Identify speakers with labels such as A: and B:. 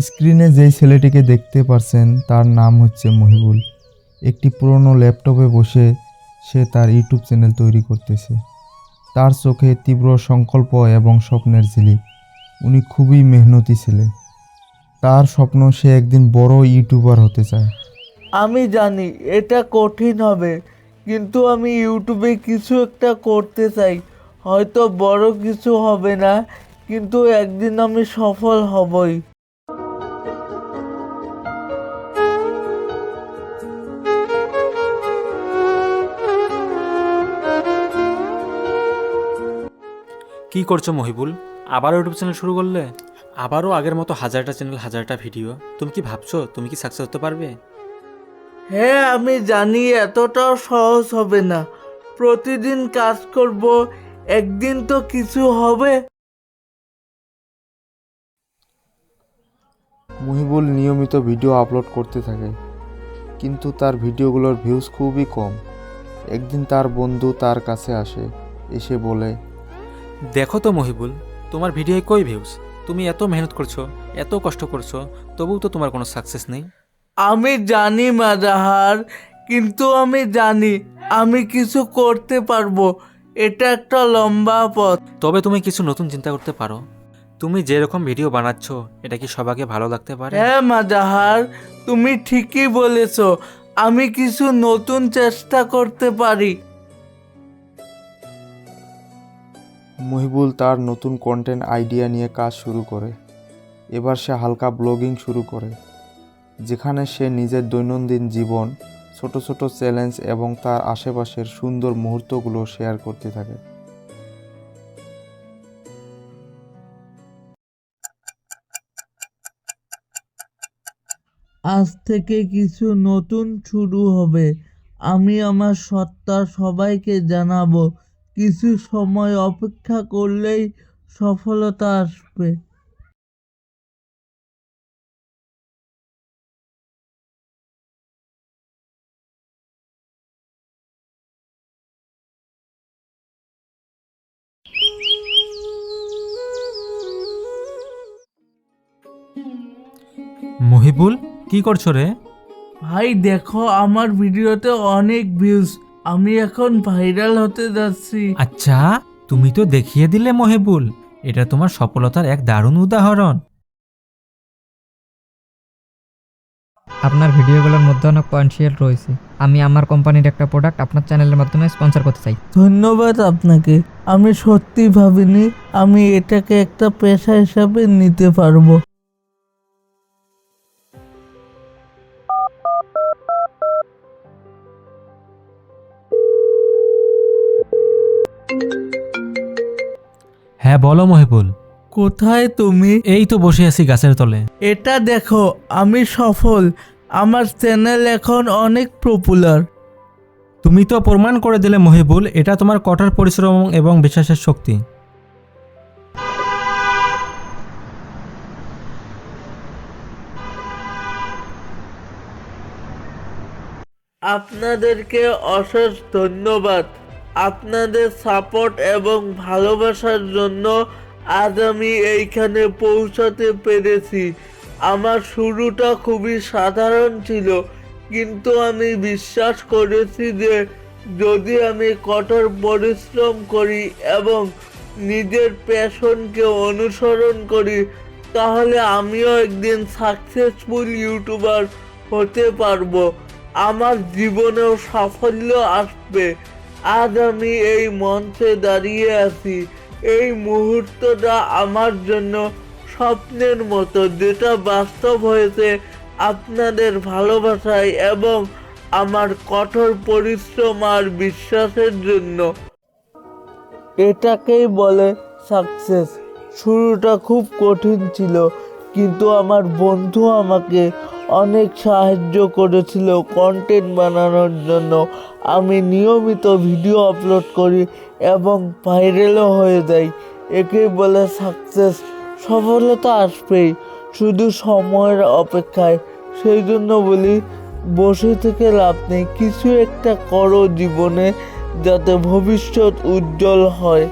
A: স্ক্রিনে যেই ছেলেটিকে দেখতে পারছেন তার নাম হচ্ছে মহিবুল। একটি পুরনো ল্যাপটপে বসে সে তার ইউটিউব চ্যানেল তৈরি করতেছে। তার চোখে তীব্র সংকল্প এবং স্বপ্নের ঝিলিক। উনি খুবই মেহনতি ছেলে। তার স্বপ্ন সে একদিন বড় ইউটিউবার হতে চায়।
B: আমি জানি এটা কঠিন হবে, কিন্তু আমি ইউটিউবে কিছু একটা করতে চাই। হয়তো বড় কিছু হবে না, কিন্তু একদিন আমি সফল হবই।
C: কি করছো মহিবুল? আবারও ইউটিউব চ্যানেল শুরু করলে? আবারও আগের মতো হাজারটা চ্যানেল, হাজারটা ভিডিও? তুমি কি ভাবছো তুমি কি সাকসেস হতে পারবে?
B: হ্যাঁ, আমি জানি এতটাও সহজ হবে না। প্রতিদিন কাজ করব, একদিন তো কিছু হবে।
A: মহিবুল নিয়মিত ভিডিও আপলোড করতে থাকে, কিন্তু তার ভিডিওগুলোর ভিউজ খুবই কম। একদিন তার বন্ধু তার কাছে আসে, এসে বলে,
C: দেখো তো মহিবুল, তোমার ভিডিও কই ভিউজ? তুমি এত মেহনত করছো, এত কষ্ট করছো, তবুও তো তোমার কোনো সাকসেস নেই।
B: আমি জানি মাজাহার, কিন্তু আমি জানি আমি কিছু করতে পারবো। এটা একটা লম্বা পথ।
C: তবে তুমি কিছু নতুন চিন্তা করতে পারো। তুমি যেরকম ভিডিও বানাচ্ছ, এটা কি সবাইকে ভালো লাগতে পারে?
B: হ্যাঁ মাজাহার, তুমি ঠিকই বলেছ। আমি কিছু নতুন চেষ্টা করতে পারি।
A: মহিবুল তার নতুন কন্টেন্ট আইডিয়া নিয়ে কাজ শুরু করে। এবার সে হালকা ব্লগিং শুরু করে, যেখানে সে নিজের দৈনন্দিন জীবন, ছোট ছোট চ্যালেঞ্জ এবং তার আশেপাশের সুন্দর মুহূর্তগুলো শেয়ার করতে থাকে।
B: আজ থেকে কিছু নতুন শুরু হবে। আমি আমার সত্তা সবাইকে জানাবো। কিছু সময় অপেক্ষা করলেই সফলতা আসবে।
C: মহিবুল, কি করছো রে?
B: ভাই দেখো, আমার ভিডিওতে অনেক ভিউজ। আমি এখন ভাইরাল হতে যাচ্ছি।
C: আচ্ছা, তুমি তো দেখিয়ে দিলে মহিবুল। এটা তোমার সফলতার এক দারুণ উদাহরণ।
D: আপনার ভিডিওগুলোর মধ্যে অনেক পয়েন্ট রয়েছে। আমি আমার কোম্পানির একটা প্রোডাক্ট আপনার চ্যানেলের মাধ্যমে স্পন্সর করতে চাই।
B: ধন্যবাদ আপনাকে। আমি সত্যি ভাবিনি আমি এটাকে একটা পেশা হিসাবে নিতে পারবো।
C: হ্যাঁ বলো মহিবুল।
B: কোথায় তুমি?
C: এই তো বসে আছি গাছের তলে।
B: এটা দেখো, আমি সফল। আমার চ্যানেল এখন অনেক পপুলার।
C: তুমি তো প্রমাণ করে দিলে মহিবুল, এটা তোমার কঠোর পরিশ্রম এবং বিশ্বাসের শক্তি।
B: আপনাদেরকে অশেষ ধন্যবাদ। আপনাদের সাপোর্ট এবং ভালোবাসার জন্য আজ আমি এইখানে পৌঁছাতে পেরেছি। আমার শুরুটা খুবই সাধারণ ছিল, কিন্তু আমি বিশ্বাস করেছি যে যদি আমি কঠোর পরিশ্রম করি এবং নিজের প্যাশনকে অনুসরণ করি, তাহলে আমিও একদিন সাকসেসফুল ইউটিউবার হতে পারবো। আমার জীবনেও সাফল্য আসবে। আজ আমি এই মঞ্চে দাঁড়িয়ে আছি। এই মুহূর্তটা আমার জন্য স্বপ্নের মতো, যেটা বাস্তব হয়েছে আপনাদের ভালোবাসায় এবং আমার কঠোর পরিশ্রম আর বিশ্বাসের জন্য। এটাকেই বলে সাকসেস। শুরুটা খুব কঠিন ছিল, কিন্তু আমার বন্ধু আমাকে অনেক সাহায্য করেছিল কন্টেন্ট বানানোর জন্য। আমি নিয়মিত ভিডিও আপলোড করি এবং ভাইরালও হয়ে যাই। একেই বলে সাকসেস। সফলতা আসবেই, শুধু সময়ের অপেক্ষায়। সেই জন্য বলি, বসে থেকে লাভ নেই। কিছু একটা করো জীবনে, যাতে ভবিষ্যৎ উজ্জ্বল হয়।